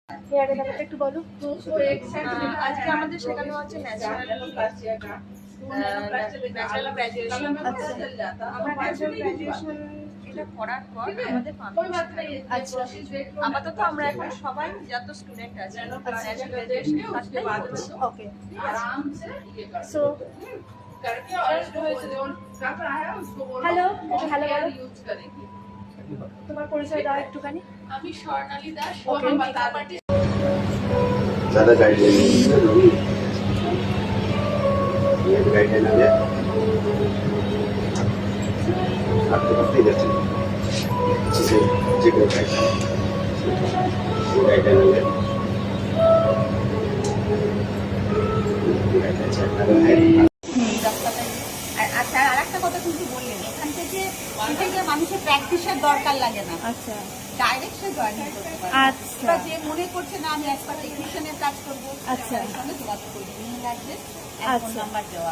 হেয়ারের ব্যাপারটা একটু বলো। আজকে আমাদের শেখানো হচ্ছে ন্যাচারাল গ্র্যাজুয়েশন। আমরা ন্যাচারাল গ্র্যাজুয়েশন এটা করার পর আমাদের আচ্ছা, আপাতত আমরা এখন সবাই যত স্টুডেন্ট আছে ন্যাচারাল গ্র্যাজুয়েশন কাজটাই করছি। ওকে, সো হ্যালো, হ্যালো বলো, তোমার পরিচয় দাও একটুখানি। আমি স্বর্ণালী দাস। ज़्यादा गाइडलाइन ये गाइडलाइन आ गया आपको पता ही दर्शन अच्छे से चेक हो जाएगा गाइडलाइन आ गया गाइडलाइन चेक कर रहा है। আচ্ছা, আর একটা কথা কিন্তু বললেন, এখান থেকে মানুষের প্র্যাকটিসের দরকার লাগে না। আচ্ছা, ডাইরেক্ট সে জয়েনিং করতে পারে। আচ্ছা, যে মনে করছে না আমি এক্সপার্ট টেকনিশিয়ানের কাজ করবো, আচ্ছা, সঙ্গে যোগাযোগ করবো, ইমেল অ্যাড্রেস, ফোন নাম্বার দেওয়া।